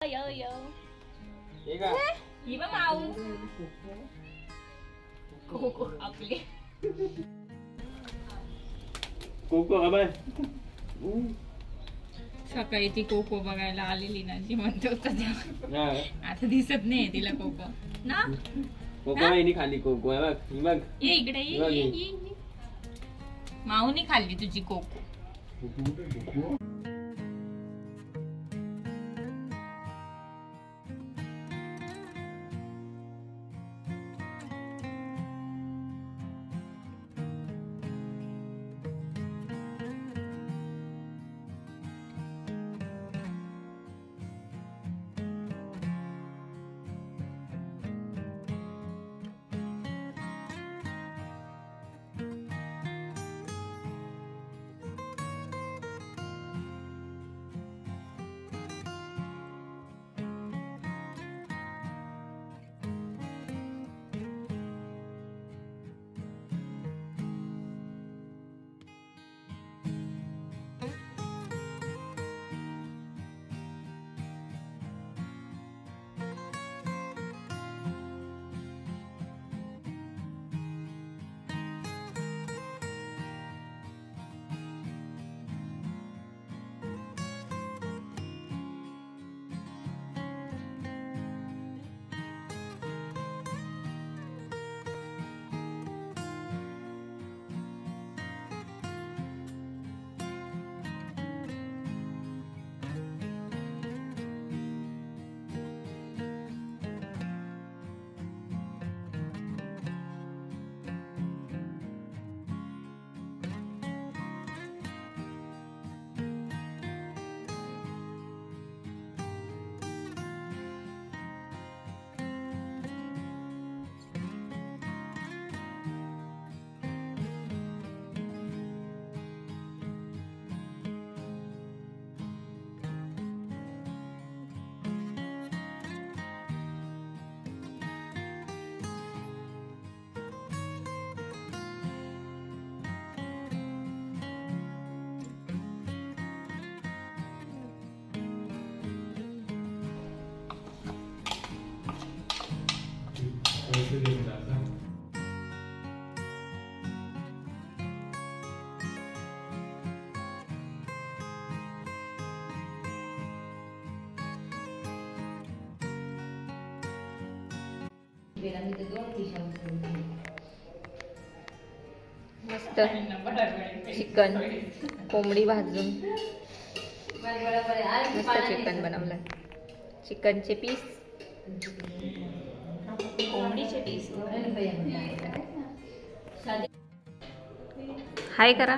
Yo yo. Gì bác Màu? Cô ọc đi. Cocoa अबे सकाळी ती कोको बघायला आलेली ना जी म्हणते होता तेव्हा आता दिसत नाही तिला कोको ना कोको नाही खाली कोको आहे बघ ही बघ ये इकडे ये माऊनी खाल्ली तुझी कोको मस्त चिकन कोंबडी भाजून मस्त चिकन बनवलं चिकनचे पीस कोंबडीचे पीस हाय करा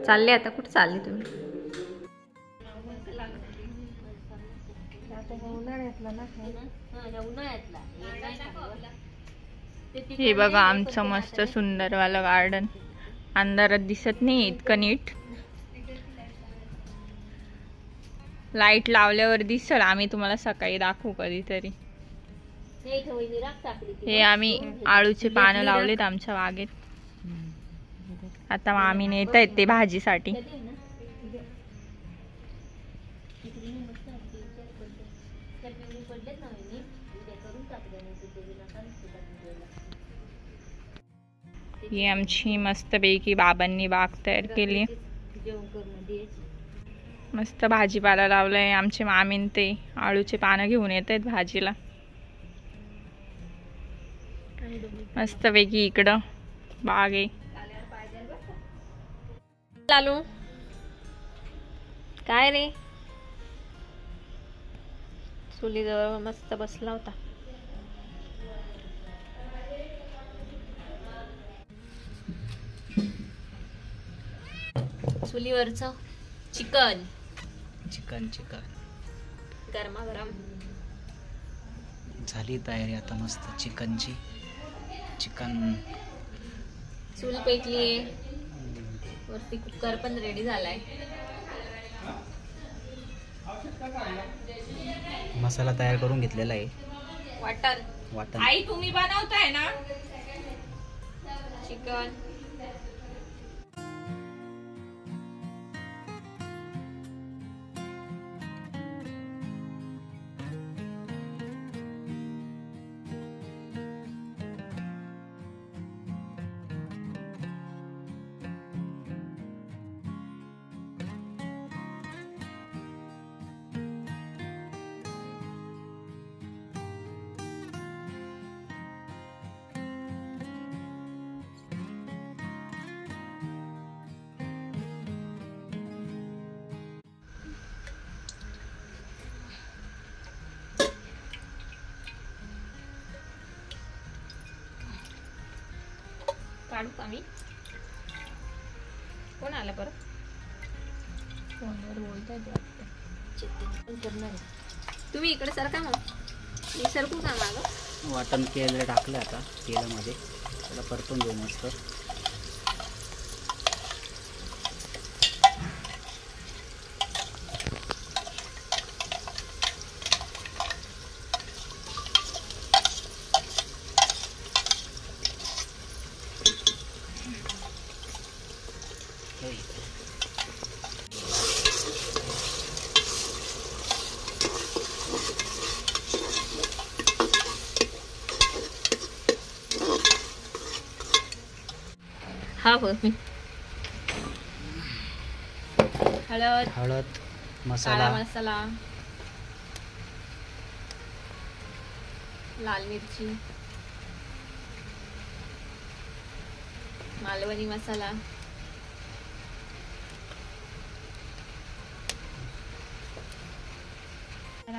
चालले आता कुठे चालले तुम्ही हे बघा आमचं मस्त सुंदर वाला गार्डन अंधारात दिसत नाही इतकं नीट लाईट लावल्यावर दिसल आम्ही तुम्हाला सकाळी दाखवू कधीतरी हे आम्ही आळूचे पानं लावलेत आमच्या बागेत आता मामी नेत आहेत ते भाजीसाठी ही आमची मस्तपैकी बाबांनी बाग तयार केली मस्त भाजीपाला लावलाय आमचे मामीन ते आळूचे पानं घेऊन येत आहेत भाजीला मस्तपैकी इकडं बाग आहे लालू काय रे चुलीजवळ मस्त बसला होता चुलीवरचं चिकन चिकन चिकन गरमागरम झाली तयारी आता मस्त चिकनची चिकन चूल पेटली वरती कुकर पण रेडी झालाय मसाला तयार करून घेतलेला आहे वाटण वाटण आई तुम्ही बनवताय ना चिकन काढू का मी? कोण आलं परत? फोनवर बोलताय तुम्ही इकडे सरका मग. मी सरकू का मागं? वाटण केलं टाकलं आता तेलामध्ये, त्याला परतून घेऊ मस्त. हा बघ मी हळद, हळद, काळा मसाला, मसाला, लाल मिरची, मालवणी मसाला,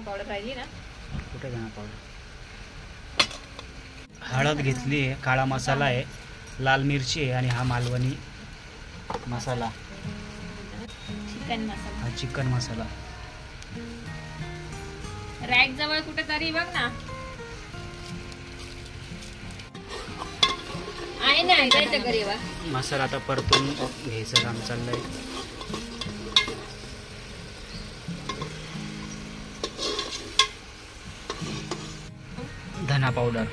पावडर पाहिजे ना. कुठे धना पावडर. हळद घेतली आहे, काळा मसाला आहे, लाल मिरची आहे आणि हा मालवणी मसाला, चिकन मसाला. हा चिकन मसाला. रॅक जवळ कुठे तरी बघ ना. आहे ना जायचं घरी वा. मसाला आता परतून घ्यायचं काम चाललंय. धना पावडर,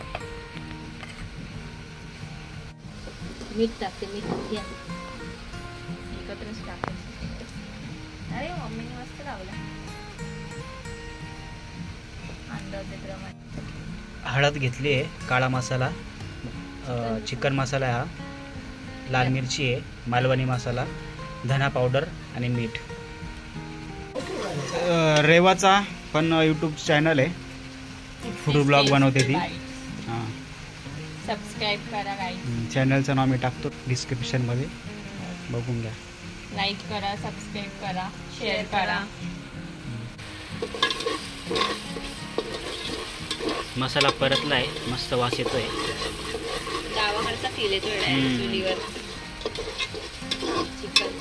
मीठ टाकते. मीठ घ्या एकत्रच टाकायचं. अरे मम्मीने मस्त लावला अंदाजाप्रमाणे. हळद घेतली आहे, काळा मसाला, चिकन मसाला आहे, हा लाल मिरची आहे, मालवणी मसाला, धना पावडर आणि मीठ. रेवाचा पण यूट्यूब चॅनल आहे, फूड ब्लॉग बनवते ती. हां, सबस्क्राईब करा गाईज. चॅनलचं नाव मी टाकतो डिस्क्रिप्शनमध्ये, बघून घ्या. लाईक करा, सबस्क्राईब करा, शेअर करा. मसाला परतला आहे, मस्त वास येतोय. गावाकडचा फील येतोय चुलीवर. चिकन.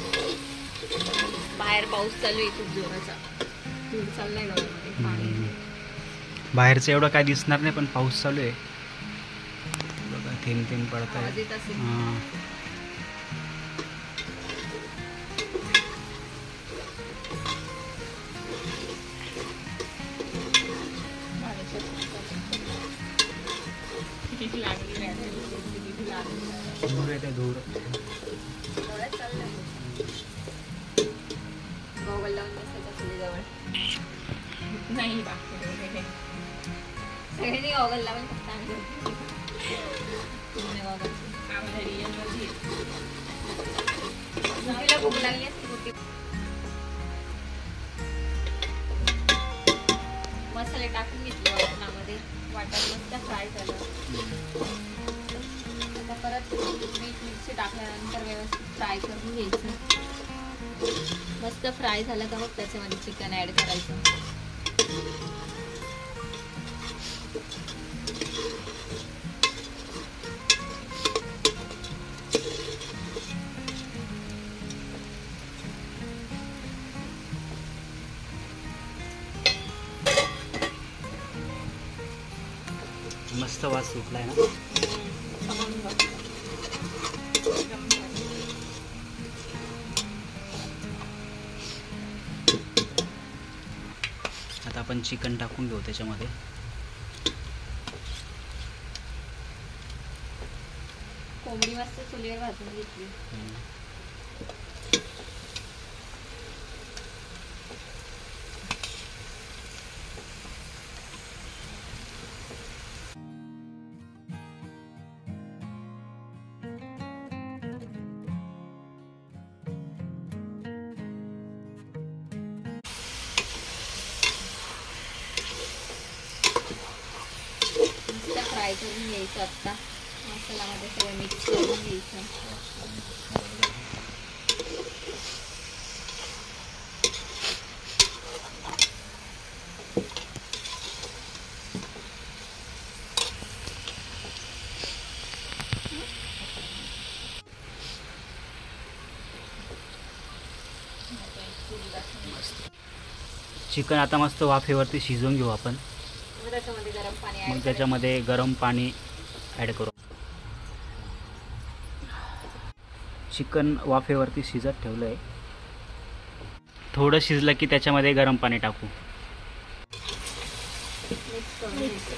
बाहेर पाऊस चालू आहे खूप जोराचा. पूर चाललाय गावामध्ये, पाणी. बाहेरचं एवढं काय दिसणार नाही, पण पाऊस चालू आहे बघा, थेंब थेंब पडत आवाज आहे. येत असेल. हां, किती लागली नाही. किती लागली. धूर येते, धूर. डोळ्यात चाललंय. गॉगल लावून बसायचं चुलीजवळ. नाही बाकी सगळ्यांनी गॉगल लावून फक्त आम्ही गॉगल. तिला भूक लागली असती कुठे. मसाले टाकून घेतले वाटणामध्ये. वाटण मस्त फ्राय झालं. आता परत मीठ मिरची टाकल्यानंतर व्यवस्थित फ्राय करून घ्यायचं. मस्त फ्राय झालं का मग त्याच्यामध्ये चिकन ऍड करायचं. मस्त वास सुटलाय ना. आता आपण चिकन टाकून घेऊ त्याच्यामध्ये. कोंबडी मस्त चुलीवर भाजून घेतली. फ्राय करून घ्यायचं. आता मसाल्यामध्ये सगळं मिक्स करून घ्यायचं. चिकन आता मस्त वाफेवरती शिजवून घेऊ आपण. मग त्याच्यामध्ये गरम पाणी मग ऍड त्याच्यामध्ये गरम पाणी ॲड करू. चिकन वाफेवरती शिजत ठेवलं आहे. थोडं शिजलं की त्याच्यामध्ये गरम पाणी टाकू. मिक्स करून घ्यायचं.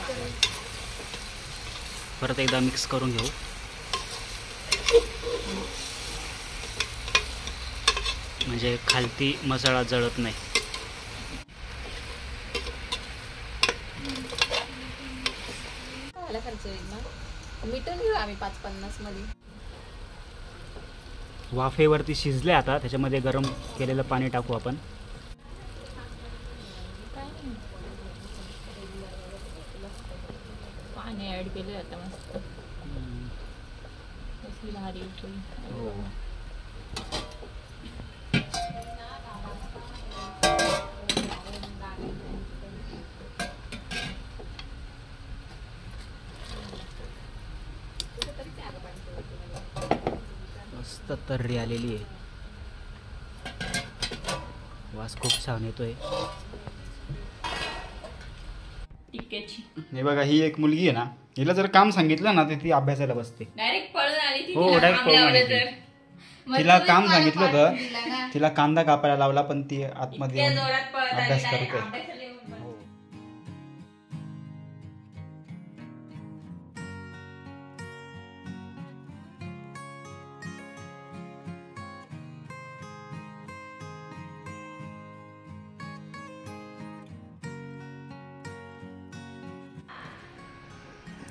परत एकदा मिक्स करून घेऊ. म्हणजे खालती मसाला जळत नाही. झाला खर्च होईल ना. मिटून घेऊ आम्ही 550 मध्ये. वाफेवरती शिजले आता त्याच्यामध्ये गरम केलेलं पाणी टाकू आपण. पाणी ऍड केले आता मस्त. कसली भारी उकळी. हो. मस्त तर्री आलेली आहे. वास खूप छान येतोय. टिक्क्याची हे बघा, ही एक मुलगी आहे ना, हिला जर काम सांगितलं ना तर ती अभ्यासाला बसते. डायरेक्ट पळून आली ती. हो, तिला direct काम पळून लावलं आली ती. तर. तिला काम सांगितलं दिला होतं, ना. तिला कांदा कापायला लावला पण ती आतमध्ये इतक्या येऊन जोरात पळत आली अभ्यास direct करते. अभ्यासाला येऊन बसली. हो.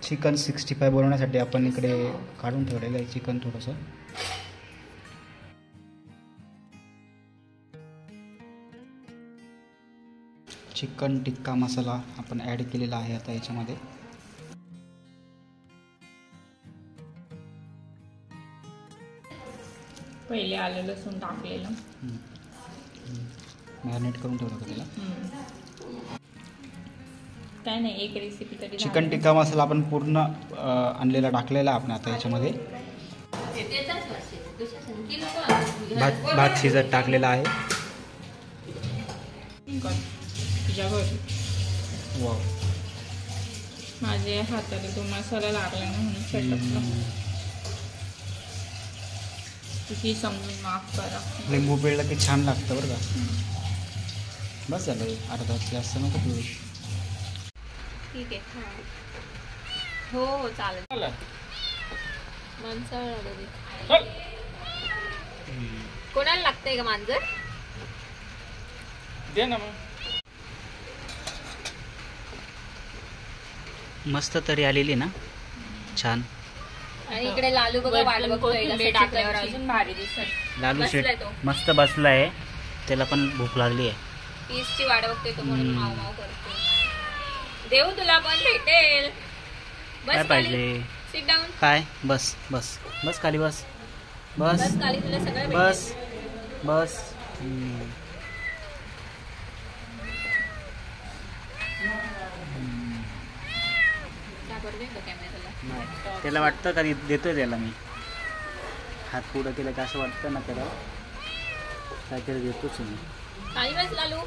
चिकन 65 बनवण्यासाठी आपण इकडे काढून ठेवलेलं आहे चिकन थोडंसं. चिकन टिक्का मसाला आपण ॲड केलेला आहे आता याच्यामध्ये. पहिले आलं लसूण टाकलेलं. मॅरिनेट करून ठेवलं होतं त्याला. काय नाही, एक रेसिपी तरी चिकन झाली. टिक्का मसाला आपण पूर्ण आणलेला टाकलेला आपण आता याच्यामध्ये. भात शिजत टाकलेला आहे. तुझ्या घरी वाव. माझ्या हाताला तो मसाला लागला ना म्हणून सटकला. किती समजून माफ करा. लिंबू पिळलं की छान लागतं बरं का. बस झालं, अर्धा जास्त नको पिळू. ठीक आहे. हो हो चालेल. मांजर कोणाला लागतंय का मांजर? दे ना मग. मस्त तरी आलेली ना, छान. आणि इकडे लालू बघा वाट बघतोय कोथिंबीर कसं टाकल्यावर चिकनची. अजून भारी दिसत. लालू बसलाय शेट तो. मस्त बसलाय. त्याला पण भूक लागली आहे. पीसची वाट बघतोय तो म्हणून माव माव करतोय. देऊ तुला पण भेटेल. काय बस पाहिजे? Sit down. काय? बस बस बस खाली बस. बस बस खाली तुला सगळं बस भेटेल. बस. दाखवते का कॅमेराला? नाही, त्याला वाटतं का देतोय त्याला मी. हात पुढं केलं का असं वाटतं ना त्याला, काहीतरी देतोच मी. खाली बस लालू.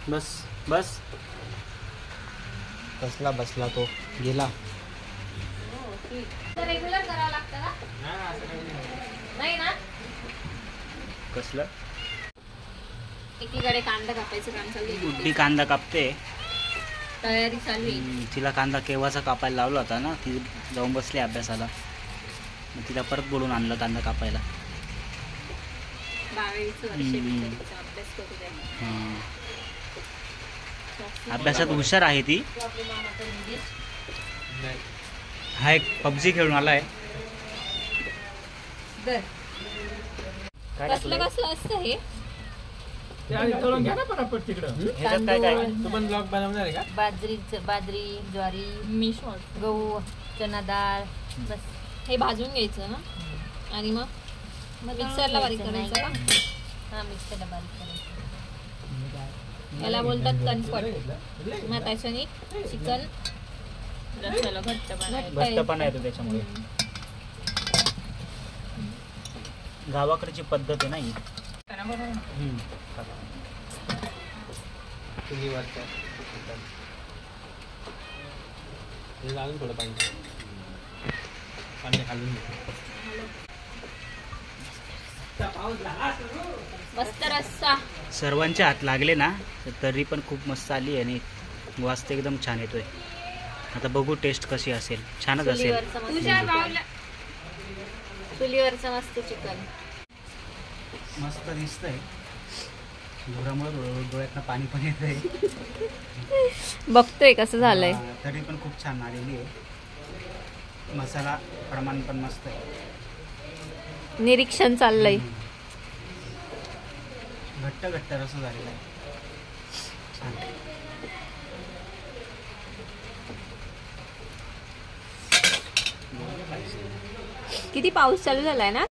बस बस. बसला बसला तो गेला. रेग्युलर करावं लागतं का? नाही ना. कसलं? एकीकडे कांदा कापायचं काम चालू आहे. गुड्डी कांदा कापते. तयारी चालू आहे. तिला कांदा केव्हाचा कापायला लावला होता ना, ती जाऊन बसली अभ्यासाला. मग तिला परत बोलून आणलं कांदा कापायला. 12वीचं वर्ष बिचारीचा अभ्यास करू द्या. हम्म. अभ्यासात हुशार आहे ती. तू आपली मामाचं इंग्लिश. हा एक पबजी खेळून आलाय. दर काय कसलं कसलं असतं हे? ह्याच्यात काय काय? तू पण ब्लॉग बनवणार आहे का? बाजरी, ज्वारी, मी शॉर्ट गहू, चना डाळ. बस हे भाजून घ्यायचं ना आणि मग मिक्सरला बारीक करायचं का? हा, मिक्सरला बारीक करायचं. याला बोलतात कणपट. मग त्याच्याने चिकन रस्त्याला घट्ट बनायचं. घट्टपणा येतो त्याच्यामुळे. गावाकडची पद्धत आहे ना ही. बरोबर. चुलीवरचं हे घालून थोडं पाणी पाणी घालून मस्त रस्सा. सर्वांचे हात लागले ना तरी पण खूप मस्त आली आणि वास तर एकदम छान येतोय. आता बघू टेस्ट कशी असेल. छानच असेल. चुलीवरचं मस्त चिकन. मस्त दिसतंय. धुरामुळे डोळ्यातनं पाणी पण येतंय. बघतोय कसं झालंय. तरी पण खूप छान आलेली आहे. मसाला प्रमाण पण मस्त आहे. निरीक्षण चाललंय. घट्ट घट्ट रस झालेला आहे. छान. किती पाऊस चालू झालाय ना.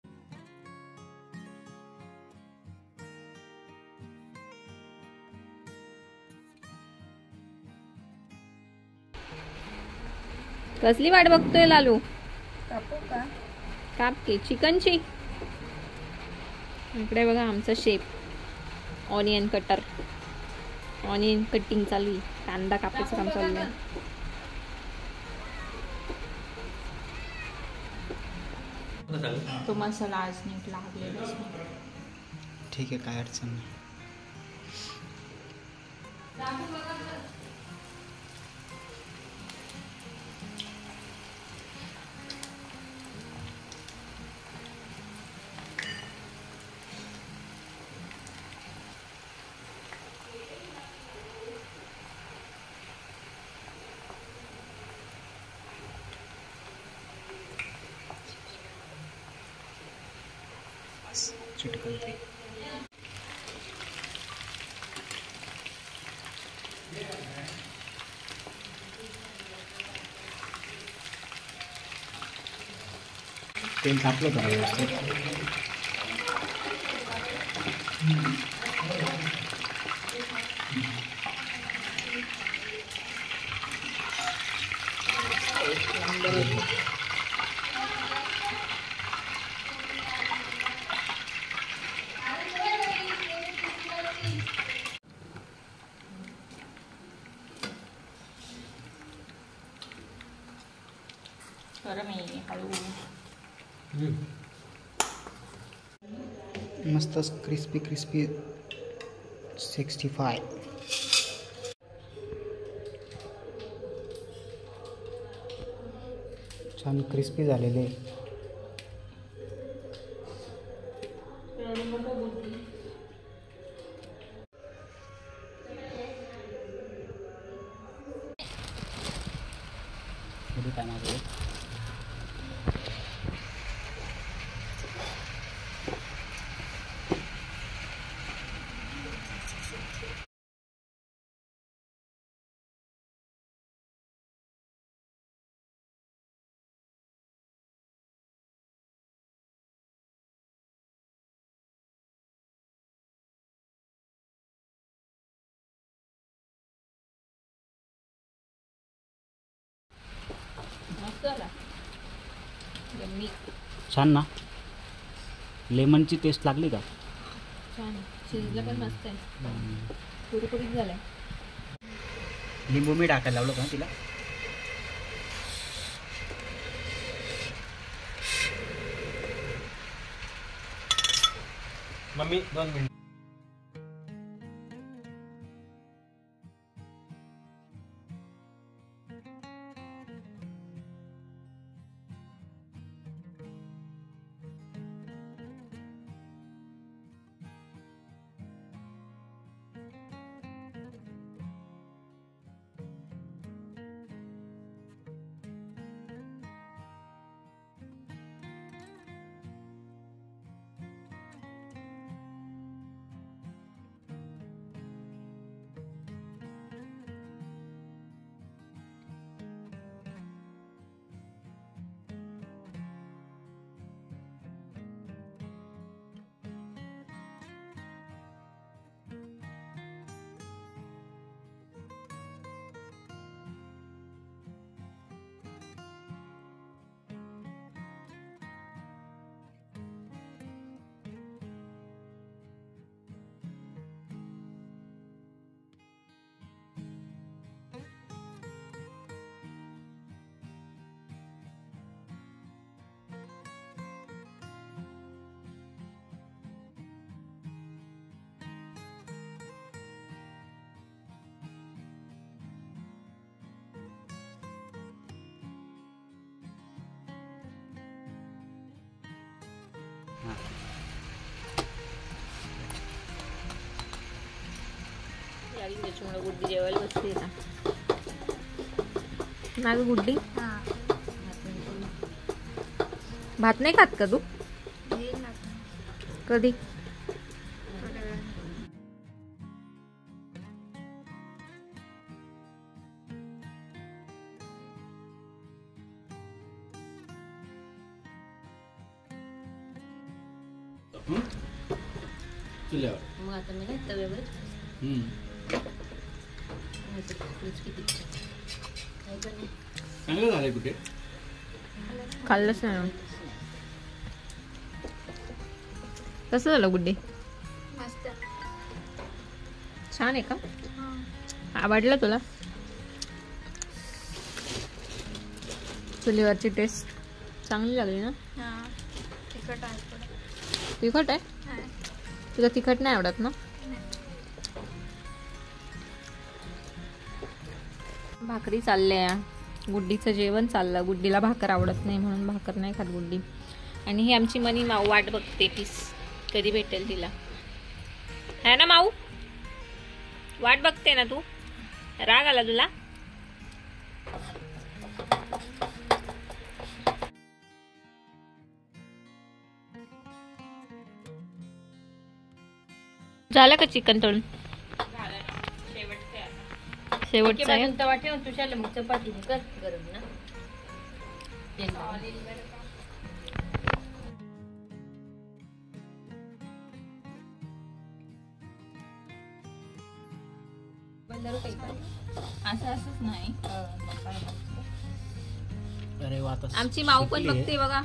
कसली वाट बघतोय लालू. काप की चिकनची. इकडे बघा आमचा shape. Onion cutter. Onion cutting चालू आहे. कांदा कापायचं काम चालू आहे. तो मसाला आज नीट लागलेलाच नाही. ठीक आहे, काय अडचण नाही. चिटकलते. तेल तापलं का व्यवस्थित. गरम आहे हळू. मस्त क्रिस्पी क्रिस्पी 65. छान क्रिस्पी झालेले. काय माझं मस्त झाला. यम्मी. छान ना. लेमनची टेस्ट लागली का. छान शिजलं पण मस्त आहे. कुरकुरीत झालंय. लिंबू मी टाकायला लावलं का तिला. Mummy 2 minute. हां लागली त्याच्यामुळे गुड्डी जेवायला बसली आता. ना गं गुड्डी, भात नाही खात का तू? कधी? चुल्यावर. मग आता मी काय तव्यावर चांगलं झालंय कुठे खाल्लंच नाही. कसं झालं गुड्डी? छान आहे का? आवडलं तुला? चुलीवरची टेस्ट चांगली लागली ना? तिखट आहे? तुला तिखट नाही आवडत ना? भाकरी चालल्या, गुड्डीचं जेवण चाललं. गुड्डीला भाकर आवडत नाही म्हणून भाकर नाही खात गुड्डी. आणि ही आमची मनी माऊ वाट बघते पीस कधी भेटेल तिला, है ना माऊ? वाट बघते ना तू? राग आला तुला? झालं का चिकन तळून? शेवटचं आहे. तवा ठेवून तुझ्याला मग चपाती कर गरम ना. असं असंच नाही. अरे वा आता आमची माऊ पण शिकलीये बघते बघा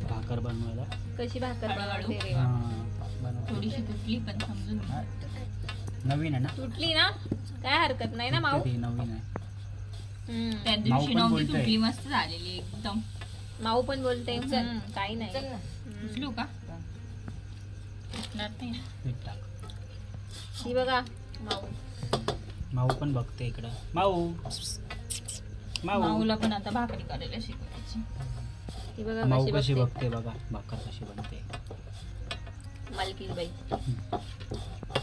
भाकर बनवायला. कशी भाकर बनवते रे. बनवते. थोडीशी तुटली पण समजून घे. हा. नवीन आहे ना? तुटली ना काय हरकत नाही ना माऊ. ती नवीन आहे. त्या माऊ दिवशी पण नवमी बोलतोय. तुटली मस्त झालेली एकदम. माऊ पण बोलते काही नाही. चल ना. उचलू का? उचलणार नाही. पीठ टाक. ही बघा माऊ. माऊ पण बघते इकडं. माऊ माऊ माऊला पण आता भाकरी करायला शिकवायची. ही बघा माऊ कशी कशी बघते. बघते बघा भाकर कशी बनते. मालकीन बाई.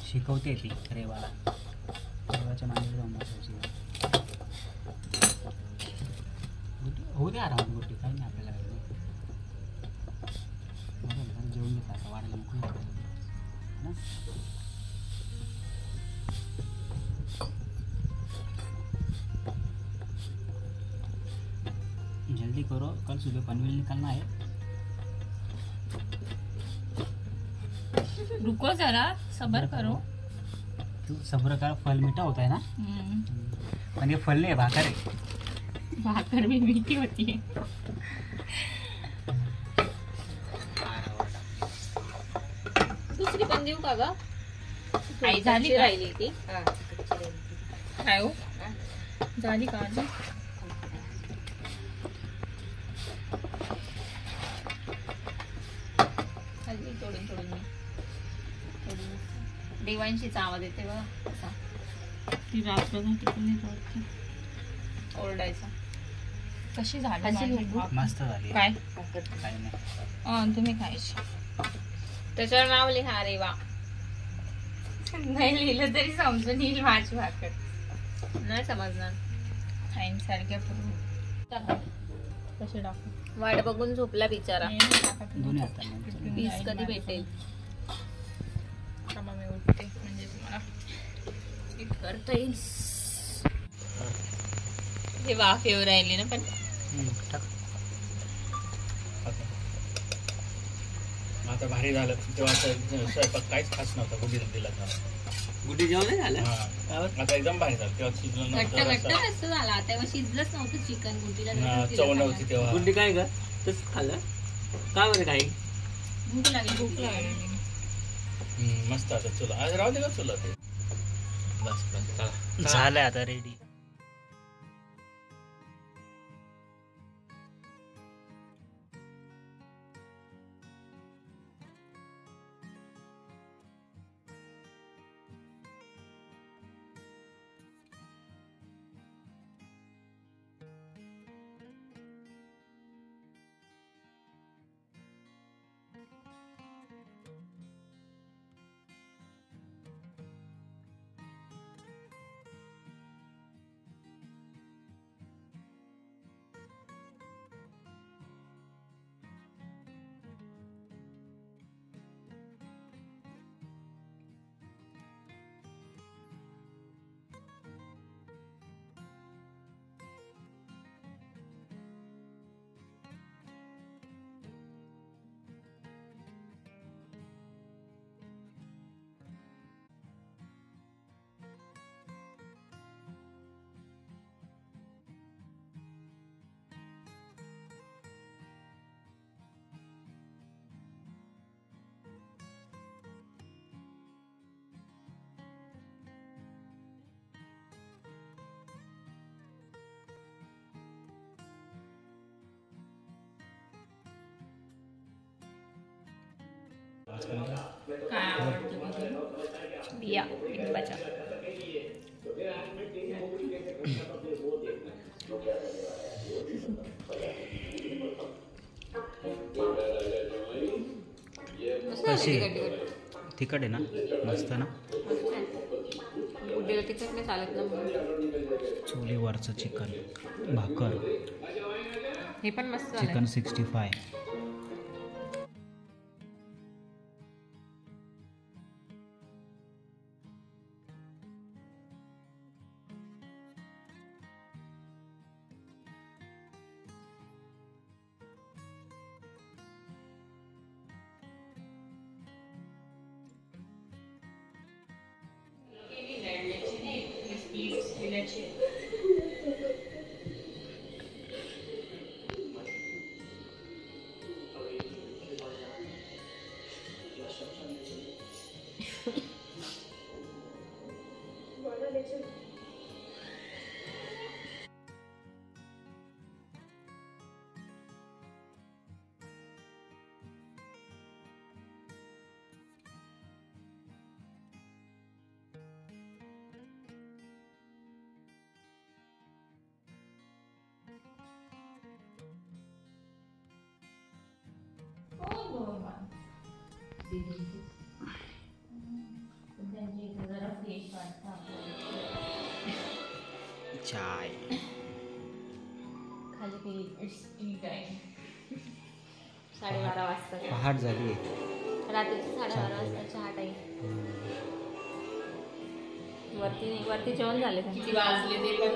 शिकवते ती रेवाला. रेवाच्या मागे जाऊन बसायची. होऊ दे आराम गोष्टी काही नाही आपल्याला काही नाही. बरं, जेवून घेता आता वाढायला मोकळी ना. जल्दी करो कल सुबह पनवेल निकलना है. रुको जरा सबर करो. क्यों सब्र का फल मीठा होता है ना. पण ये फल नहीं है भाकर है. भाकर भी मीठी होती है. दुसरी पण देऊ का ग? आई झाली का? राहिली ती. हा, कच्ची राहिली ती. काय हो? झाली का अजून? खाल्ली तोडून तोडून मी. देवांशीचा आवाज येते बघ असा. ती रात्र ओरडायचा. कशी झाली खाल्ली माझी लिंबू? भाकर? मस्त झाली. काय काही नाही. तुम्ही खायची. त्याच्यावर नाव लिहा रे वा. नाही लिहिलं तरी समजून येईल माझी भाकर. नाही समजणार. आईन सारख्या कसे टाकू. वाट बघून झोपला बिचारा. दोन्ही हाताने. पीस कधी भेटेल. मी उठते म्हणजे तुम्हाला नीट करता येईल. हे वाफ येऊ राहिली ना पण टाक. आता भारी झालं तेव्हा स्वयंपाक काहीच खास नव्हता गुढीला दिला था. गुड्डी जेवण नाही झालं. आता एकदम भारी झालं तेव्हा शिजलं घट्ट नव्हतं घट्ट रस्सा. मस्त झाला. तेव्हा शिजलंच नव्हतं चिकन. गुड्डीला चव नव्हती तेव्हा. गुड्डी काय ग तस खाल्लं काय बरं काही भूक लागली. मस्त आता चुला आज राहू दे का चुला ते. बस बस चला. झालंय आता रेडी. काय आवडतं बिया लिंबाच्या. कशी तिखट आहे ना, मस्त ना. उद्याला तिखट नाही चालत ना म्हणून. चुलीवरचं चिकन, भाकर, हे पण मस्त चिकन 65. चाय खाली पिली 12:30 वाजता. पहाट झाली. रात्रीची 12:30 वाजता चहा टाईम. वरती जेवण झाले किती वाजले ते पण